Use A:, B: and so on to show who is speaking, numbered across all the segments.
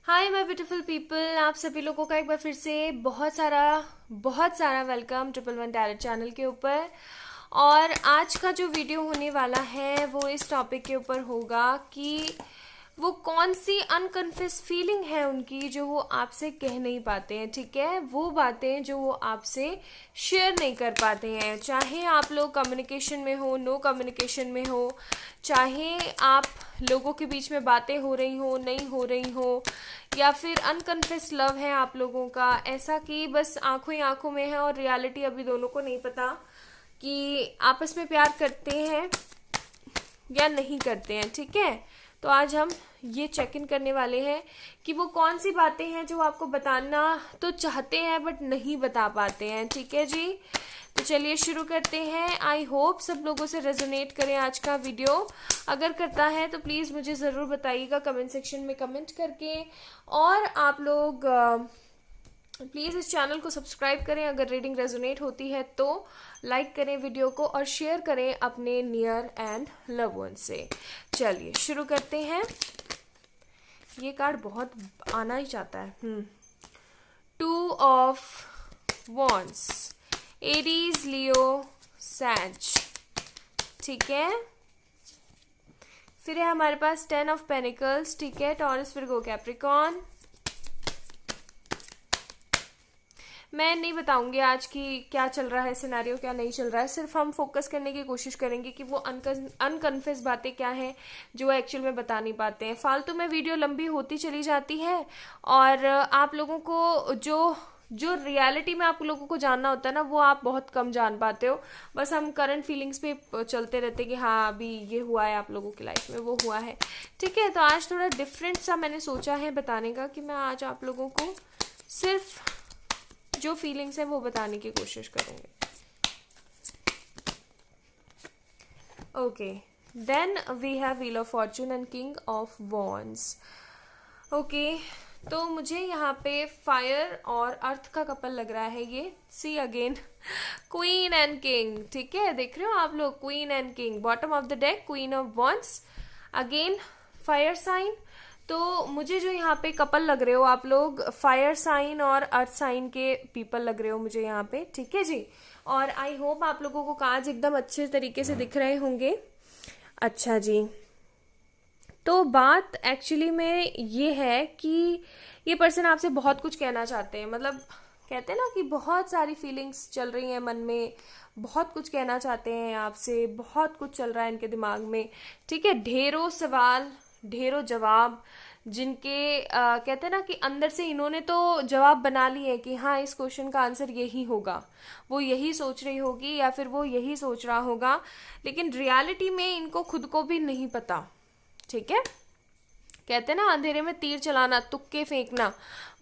A: Hi my beautiful people, आप सभी लोगों का एक बार फिर से बहुत सारा वेलकम 111 टैलेंट चैनल के ऊपर। और आज का जो वीडियो होने वाला है वो इस टॉपिक के ऊपर होगा कि वो कौन सी अनकन्फेस फीलिंग है उनकी जो वो आपसे कह नहीं पाते हैं। ठीक है, वो बातें जो वो आपसे शेयर नहीं कर पाते हैं, चाहे आप लोग कम्युनिकेशन में हो, नो कम्युनिकेशन में हो, चाहे आप लोगों के बीच में बातें हो रही हो नहीं हो रही हो, या फिर अनकन्फेस लव है आप लोगों का, ऐसा कि बस आंखों ही आंखों में है और रियलिटी अभी दोनों को नहीं पता कि आपस में प्यार करते हैं या नहीं करते हैं। ठीक है, तो आज हम ये चेक इन करने वाले हैं कि वो कौन सी बातें हैं जो आपको बताना तो चाहते हैं बट नहीं बता पाते हैं। ठीक है जी, तो चलिए शुरू करते हैं। आई होप सब लोगों से रेजोनेट करें आज का वीडियो। अगर करता है तो प्लीज़ मुझे ज़रूर बताइएगा कमेंट सेक्शन में कमेंट करके। और आप लोग प्लीज़ इस चैनल को सब्सक्राइब करें। अगर रीडिंग रेजोनेट होती है तो लाइक करें वीडियो को और शेयर करें अपने नियर एंड लव वन से। चलिए शुरू करते हैं। ये कार्ड बहुत आना ही चाहता है। 2 ऑफ वॉन्ड्स, एरीज, लियो, सैज। ठीक है, फिर है हमारे पास 10 ऑफ पेनिकल्स। ठीक है, टॉरस, विर्गो, कैप्रिकॉन। मैं नहीं बताऊंगी आज की क्या चल रहा है सिनेरियो, क्या नहीं चल रहा है। सिर्फ हम फोकस करने की कोशिश करेंगे कि वो अनकन्फेस बातें क्या हैं जो एक्चुअल में बता नहीं पाते हैं। फालतू में वीडियो लंबी होती चली जाती है और आप लोगों को जो जो रियलिटी में आप लोगों को जानना होता है ना, वो आप बहुत कम जान पाते हो। बस हम करंट फीलिंग्स पे चलते रहते कि हाँ अभी ये हुआ है आप लोगों की लाइफ में, वो हुआ है। ठीक है, तो आज थोड़ा डिफरेंट सा मैंने सोचा है बताने का कि मैं आज आप लोगों को सिर्फ जो फीलिंग्स है वो बताने की कोशिश करूंगी। Okay, then we have wheel of fortune and king of wands. Okay, तो मुझे यहाँ पे फायर और अर्थ का कपल लग रहा है। ये see again queen and king. ठीक है, देख रहे हो आप लोग, queen and king, bottom of the deck queen of wands, again fire sign. तो मुझे जो यहाँ पे कपल लग रहे हो आप लोग, फायर साइन और अर्थ साइन के पीपल लग रहे हो मुझे यहाँ पे। ठीक है जी, और आई होप आप लोगों को कार्ड्स एकदम अच्छे तरीके से दिख रहे होंगे। अच्छा जी, तो बात एक्चुअली में ये है कि ये पर्सन आपसे बहुत कुछ कहना चाहते हैं। मतलब कहते हैं ना कि बहुत सारी फीलिंग्स चल रही हैं मन में, बहुत कुछ कहना चाहते हैं आपसे, बहुत कुछ चल रहा है इनके दिमाग में। ठीक है, ढेरों सवाल, ढेरों जवाब, जिनके कहते हैं ना कि अंदर से इन्होंने तो जवाब बना लिए कि हाँ इस क्वेश्चन का आंसर यही होगा, वो यही सोच रही होगी या फिर वो यही सोच रहा होगा, लेकिन रियलिटी में इनको खुद को भी नहीं पता। ठीक है, कहते हैं ना अंधेरे में तीर चलाना, तुक्के फेंकना,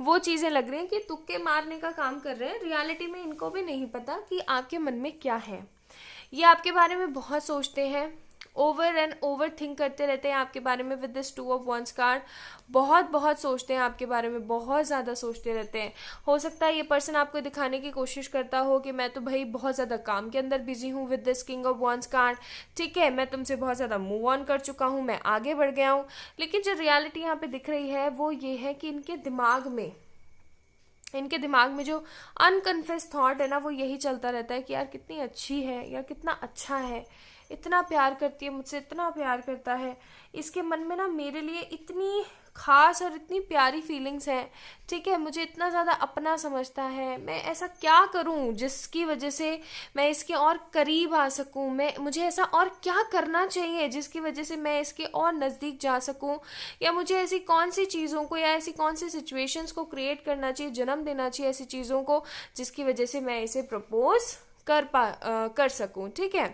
A: वो चीजें लग रही हैं कि तुक्के मारने का काम कर रहे हैं। रियलिटी में इनको भी नहीं पता कि आपके मन में क्या है। ये आपके बारे में बहुत सोचते हैं, ओवर एंड ओवर थिंक करते रहते हैं आपके बारे में। With this 2 of wands card बहुत सोचते हैं आपके बारे में, बहुत ज़्यादा सोचते रहते हैं। हो सकता है ये पर्सन आपको दिखाने की कोशिश करता हो कि मैं तो भाई बहुत ज़्यादा काम के अंदर बिजी हूँ। With this king of wands card, ठीक है, मैं तुमसे बहुत ज़्यादा मूव ऑन कर चुका हूँ, मैं आगे बढ़ गया हूँ। लेकिन जो रियलिटी यहाँ पे दिख रही है वो ये है कि इनके दिमाग में जो अनकन्फेस थॉट है ना, वो यही चलता रहता है कि यार कितनी अच्छी है, यार कितना अच्छा है, इतना प्यार करती है मुझसे, इतना प्यार करता है। इसके मन में ना मेरे लिए इतनी खास और इतनी प्यारी फीलिंग्स हैं। ठीक है, मुझे इतना ज़्यादा अपना समझता है। मैं ऐसा क्या करूं जिसकी वजह से मैं इसके और करीब आ सकूं, मुझे ऐसा और क्या करना चाहिए जिसकी वजह से मैं इसके और नज़दीक जा सकूं, या मुझे ऐसी कौन सी चीज़ों को या ऐसी कौन सी सिचुएशंस को क्रिएट करना चाहिए, जन्म देना चाहिए ऐसी चीज़ों को जिसकी वजह से मैं इसे प्रपोज कर सकूं। ठीक है,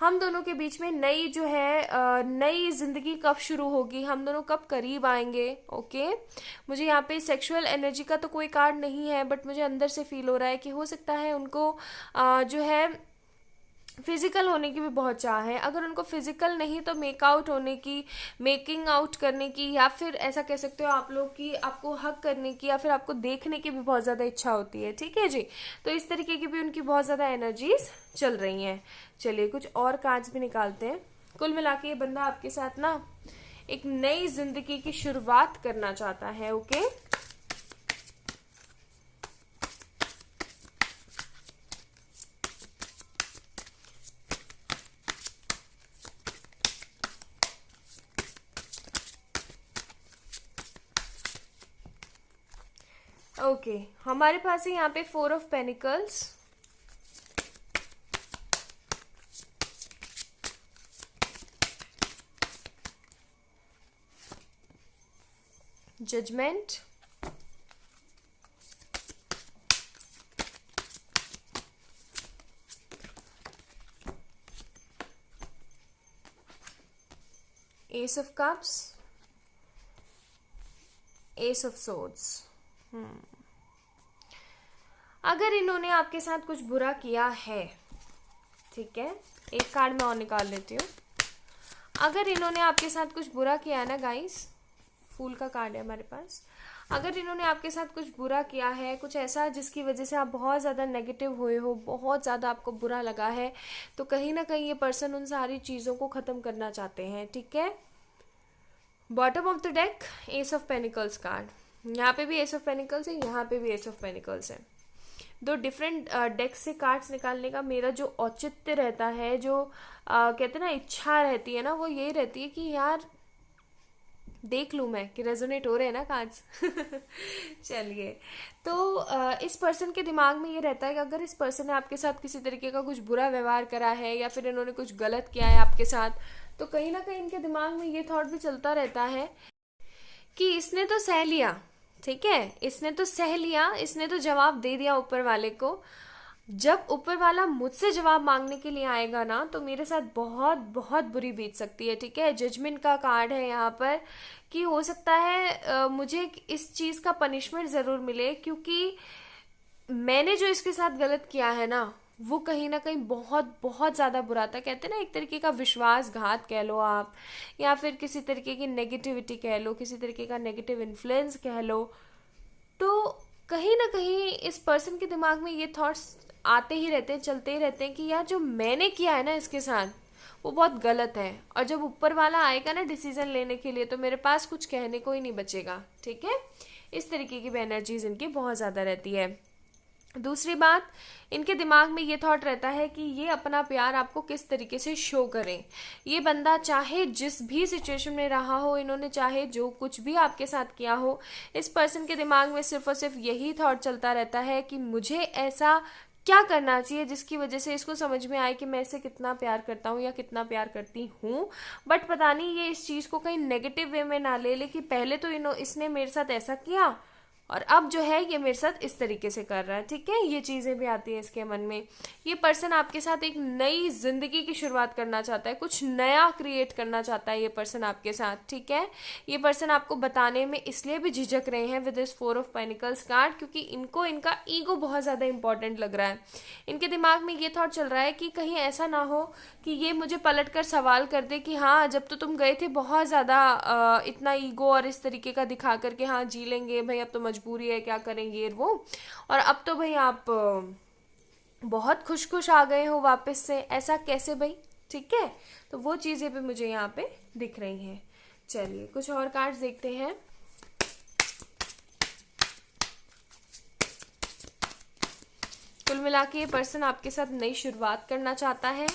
A: हम दोनों के बीच में नई जो है नई जिंदगी कब शुरू होगी, हम दोनों कब करीब आएंगे। ओके, मुझे यहाँ पे सेक्सुअल एनर्जी का तो कोई कार्ड नहीं है, बट मुझे अंदर से फील हो रहा है कि हो सकता है उनको जो है फिजिकल होने की भी बहुत चाह है। अगर उनको फिजिकल नहीं तो मेकआउट होने की, मेकिंग आउट करने की, या फिर ऐसा कह सकते हो आप लोग कि आपको हक करने की या फिर आपको देखने की भी बहुत ज़्यादा इच्छा होती है। ठीक है जी, तो इस तरीके की भी उनकी बहुत ज़्यादा एनर्जीज चल रही हैं। चलिए कुछ और कार्ड्स भी निकालते हैं। कुल मिला के ये बंदा आपके साथ ना एक नई जिंदगी की शुरुआत करना चाहता है। ओके, ओके हमारे पास है यहाँ पे 4 of pentacles, judgement, ace of cups, ace of swords. अगर इन्होंने आपके साथ कुछ बुरा किया है, ठीक है, एक कार्ड मैं और निकाल लेती हूँ। अगर इन्होंने आपके साथ कुछ बुरा किया है ना गाइस, फूल का कार्ड है हमारे पास। अगर इन्होंने आपके साथ कुछ बुरा किया है, कुछ ऐसा जिसकी वजह से आप बहुत ज़्यादा नेगेटिव हुए हो, बहुत ज़्यादा आपको बुरा लगा है, तो कहीं ना कहीं ये पर्सन उन सारी चीज़ों को ख़त्म करना चाहते हैं। ठीक है, bottom of the deck S of pentacles card, यहाँ पे भी एस ऑफ पेनिकल्स है, यहाँ पे भी एस ऑफ पेनिकल्स है। दो डिफरेंट डेक से कार्ड्स निकालने का मेरा जो औचित्य रहता है, जो कहते हैं ना इच्छा रहती है ना, वो यही रहती है कि यार देख लूँ मैं कि रेजोनेट हो रहे हैं ना कार्ड्स। चलिए, तो इस पर्सन के दिमाग में ये रहता है कि अगर इस पर्सन ने आपके साथ किसी तरीके का कुछ बुरा व्यवहार करा है या फिर इन्होंने कुछ गलत किया है आपके साथ, तो कहीं ना कहीं इनके दिमाग में ये थॉट भी चलता रहता है कि इसने तो सह लिया, ठीक है, इसने तो सह लिया, इसने तो जवाब दे दिया ऊपर वाले को। जब ऊपर वाला मुझसे जवाब मांगने के लिए आएगा ना, तो मेरे साथ बहुत बहुत बुरी बीत सकती है। ठीक है, जजमेंट का कार्ड है यहाँ पर कि हो सकता है मुझे इस चीज़ का पनिशमेंट ज़रूर मिले, क्योंकि मैंने जो इसके साथ गलत किया है ना, वो कहीं ना कहीं बहुत बहुत ज़्यादा बुरा था। कहते हैं ना, एक तरीके का विश्वासघात कह लो आप, या फिर किसी तरीके की नेगेटिविटी कह लो, किसी तरीके का नेगेटिव इन्फ्लुएंस कह लो। तो कहीं ना कहीं इस पर्सन के दिमाग में ये थॉट्स आते ही रहते हैं, चलते ही रहते हैं कि यार जो मैंने किया है ना इसके साथ, वो बहुत गलत है, और जब ऊपर वाला आएगा ना डिसीजन लेने के लिए, तो मेरे पास कुछ कहने को ही नहीं बचेगा। ठीक है, इस तरीके की एनर्जीज इनकी बहुत ज़्यादा रहती है। दूसरी बात, इनके दिमाग में ये थॉट रहता है कि ये अपना प्यार आपको किस तरीके से शो करें। ये बंदा चाहे जिस भी सिचुएशन में रहा हो, इन्होंने चाहे जो कुछ भी आपके साथ किया हो, इस पर्सन के दिमाग में सिर्फ और सिर्फ यही थॉट चलता रहता है कि मुझे ऐसा क्या करना चाहिए जिसकी वजह से इसको समझ में आए कि मैं इसे कितना प्यार करता हूँ या कितना प्यार करती हूँ। बट पता नहीं ये इस चीज़ को कहीं नेगेटिव वे में ना ले कि पहले तो इसने मेरे साथ ऐसा किया और अब जो है ये मेरे साथ इस तरीके से कर रहा है। ठीक है, ये चीज़ें भी आती हैं इसके मन में। ये पर्सन आपके साथ एक नई जिंदगी की शुरुआत करना चाहता है, कुछ नया क्रिएट करना चाहता है ये पर्सन आपके साथ। ठीक है, ये पर्सन आपको बताने में इसलिए भी झिझक रहे हैं with this 4 of panicles card, क्योंकि इनको इनका ईगो बहुत ज़्यादा इंपॉर्टेंट लग रहा है। इनके दिमाग में ये थॉट चल रहा है कि कहीं ऐसा ना हो कि ये मुझे पलट कर सवाल कर दे कि हाँ, जब तो तुम गए थे बहुत ज़्यादा इतना ईगो और इस तरीके का दिखा करके, हाँ जी लेंगे भाई, अब तो मजबूरी है, क्या करेंगे वो, और अब तो भाई आप बहुत खुश खुश आ गए हो वापस से, ऐसा कैसे भाई। ठीक है, तो वो चीज़ें भी मुझे यहाँ पे दिख रही हैं। चलिए, कुछ और कार्ड्स देखते हैं। कुल मिला के ये पर्सन आपके साथ नई शुरुआत करना चाहता है,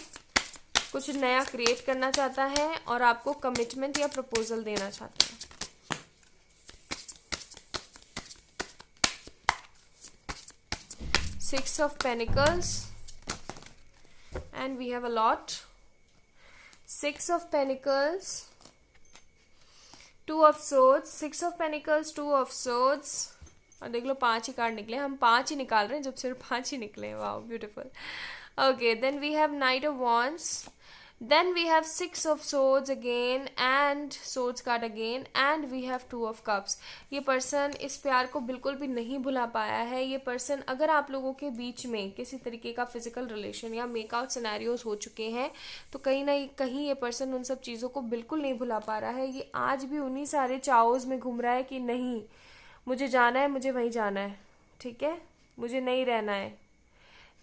A: कुछ नया क्रिएट करना चाहता है, और आपको कमिटमेंट या प्रपोजल देना चाहता है। Six of Pentacles, and we have a lot. Six of Pentacles, Two of Swords, Six of Pentacles, Two of Swords, और देख लो 5 ही कार्ड निकले, हम 5 ही निकाल रहे हैं जब सिर्फ 5 ही निकले। Wow, beautiful. Okay, then we have knight of wands, then we have 6 of swords again and swords card again, and we have 2 of cups. ये पर्सन इस प्यार को बिल्कुल भी नहीं भुला पाया है। ये पर्सन, अगर आप लोगों के बीच में किसी तरीके का फिजिकल रिलेशन या मेकआउट सिनेरियोज हो चुके हैं, तो कहीं ना कहीं ये पर्सन उन सब चीज़ों को बिल्कुल नहीं भुला पा रहा है। ये आज भी उन्हीं सारे चाओज में घूम रहा है कि नहीं, मुझे जाना है, मुझे वहीं जाना है। ठीक है, मुझे नहीं रहना है।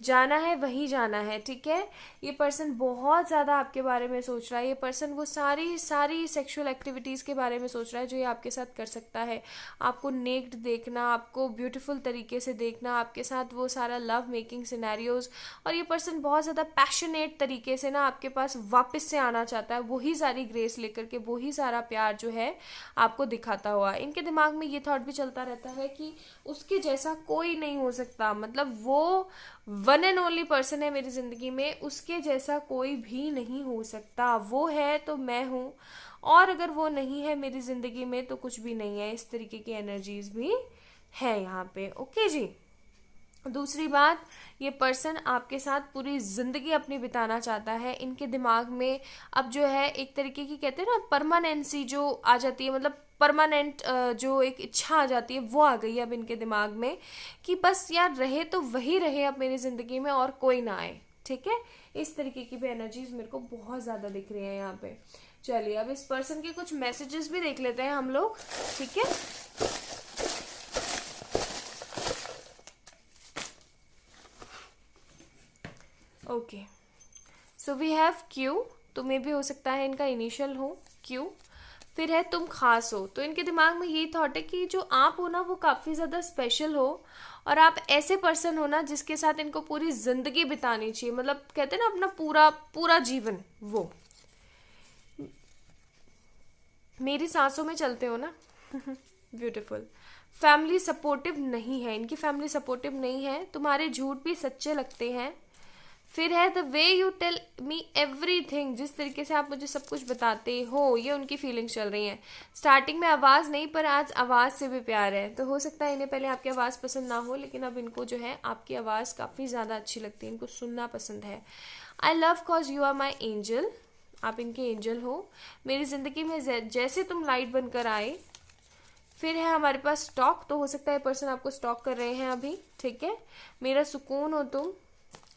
A: जाना है वही जाना है, ठीक है। ये पर्सन बहुत ज़्यादा आपके बारे में सोच रहा है। ये पर्सन वो सारी सारी सेक्सुअल एक्टिविटीज़ के बारे में सोच रहा है जो ये आपके साथ कर सकता है। आपको नेक्ड देखना, आपको ब्यूटीफुल तरीके से देखना, आपके साथ वो सारा लव मेकिंग सिनेरियोज। और ये पर्सन बहुत ज़्यादा पैशनेट तरीके से ना आपके पास वापस से आना चाहता है, वही सारी ग्रेस लेकर के, वही सारा प्यार जो है आपको दिखाता हुआ। इनके दिमाग में ये थॉट भी चलता रहता है कि उसके जैसा कोई नहीं हो सकता, मतलब वो वन एंड ओनली पर्सन है मेरी जिंदगी में, उसके जैसा कोई भी नहीं हो सकता। वो है तो मैं हूँ, और अगर वो नहीं है मेरी जिंदगी में तो कुछ भी नहीं है। इस तरीके की एनर्जीज भी है यहाँ पे। ओके जी। दूसरी बात, ये पर्सन आपके साथ पूरी जिंदगी अपनी बिताना चाहता है। इनके दिमाग में अब जो है एक तरीके की कहते हैं ना परमानेंसी जो आ जाती है, मतलब परमानेंट जो एक इच्छा आ जाती है वो आ गई है अब इनके दिमाग में कि बस यार रहे तो वही रहे अब मेरी जिंदगी में, और कोई ना आए, ठीक है। इस तरीके की भी एनर्जीज मेरे को बहुत ज्यादा दिख रही है यहाँ पे। चलिए अब इस पर्सन के कुछ मैसेजेस भी देख लेते हैं हम लोग, ठीक है। Okay, so we have Q, तो मे भी हो सकता है इनका इनिशियल हो क्यू। फिर है तुम खास हो, तो इनके दिमाग में यही थॉट है कि जो आप हो ना वो काफ़ी ज़्यादा स्पेशल हो, और आप ऐसे पर्सन हो ना जिसके साथ इनको पूरी ज़िंदगी बितानी चाहिए, मतलब कहते हैं ना अपना पूरा पूरा जीवन। वो मेरी सांसों में चलते हो ना। ब्यूटीफुल। फैमिली सपोर्टिव नहीं है, इनकी फैमिली सपोर्टिव नहीं है, तुम्हारे झूठ भी सच्चे लगते हैं। फिर है the way you tell me everything, जिस तरीके से आप मुझे सब कुछ बताते हो, ये उनकी फीलिंग्स चल रही हैं। स्टार्टिंग में आवाज़ नहीं, पर आज आवाज़ से भी प्यार है। तो हो सकता है इन्हें पहले आपकी आवाज़ पसंद ना हो, लेकिन अब इनको जो है आपकी आवाज़ काफ़ी ज़्यादा अच्छी लगती है, इनको सुनना पसंद है। I love cause you are my angel, आप इनके एंजल हो। मेरी ज़िंदगी में जैसे तुम लाइट बनकर आए। फिर है हमारे पास स्टॉक, तो हो सकता है पर्सन आपको स्टॉक कर रहे हैं अभी, ठीक है। मेरा सुकून हो तुम,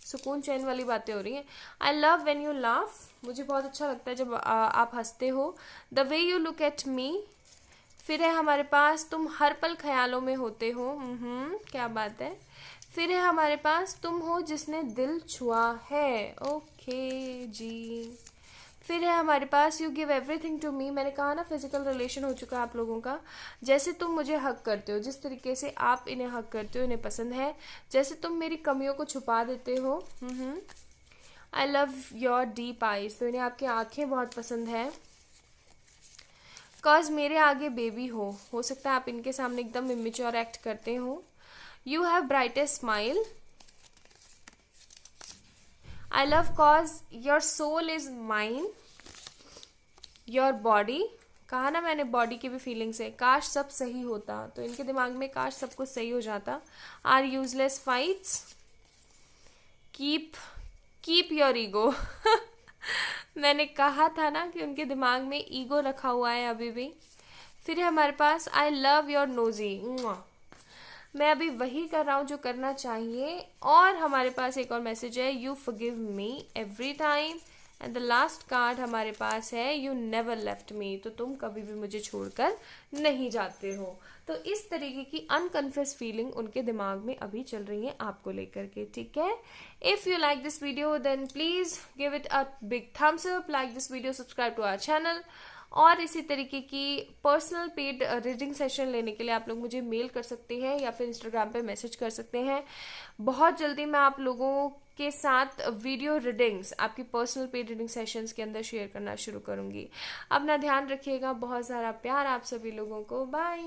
A: सुकून चैन वाली बातें हो रही हैं। I love when you laugh, मुझे बहुत अच्छा लगता है जब आप हंसते हो। The way you look at me. फिर है हमारे पास तुम हर पल ख्यालों में होते हो, क्या बात है। फिर है हमारे पास तुम हो जिसने दिल छुआ है, ओके जी। फिर है हमारे पास you give everything to me, मैंने कहा ना फिजिकल रिलेशन हो चुका है आप लोगों का। जैसे तुम मुझे हक करते हो, जिस तरीके से आप इन्हें हक करते हो इन्हें पसंद है। जैसे तुम मेरी कमियों को छुपा देते हो। I love your deep eyes, तो इन्हें आपकी आंखें बहुत पसंद है। कॉज मेरे आगे बेबी हो सकता है आप इनके सामने एकदम इमेच्योर एक्ट करते हो। You have brightest smile. I love cause your soul is mine. Your body, कहा ना मैंने बॉडी की भी फीलिंग्स है। काश सब सही होता, तो इनके दिमाग में काश सब कुछ सही हो जाता। Are useless fights. Keep your ego. मैंने कहा था ना कि उनके दिमाग में ईगो रखा हुआ है अभी भी। फिर है हमारे पास आई लव योर नोजी, मैं अभी वही कर रहा हूँ जो करना चाहिए। और हमारे पास एक और मैसेज है, you forgive me every time. And the last card हमारे पास है, यू नेवर लेफ्ट मी, तो तुम कभी भी मुझे छोड़कर नहीं जाते हो। तो इस तरीके की अनकन्फेस फीलिंग उनके दिमाग में अभी चल रही है आपको लेकर के, ठीक है। If you like this video then please give it a big thumbs up, like this video, subscribe to our channel. और इसी तरीके की पर्सनल पेड रीडिंग सेशन लेने के लिए आप लोग मुझे मेल कर सकते हैं या फिर इंस्टाग्राम पे मैसेज कर सकते हैं। बहुत जल्दी मैं आप लोगों के साथ वीडियो रीडिंग्स आपकी पर्सनल पेड रीडिंग सेशंस के अंदर शेयर करना शुरू करूंगी। अपना ध्यान रखिएगा, बहुत सारा प्यार आप सभी लोगों को, बाय।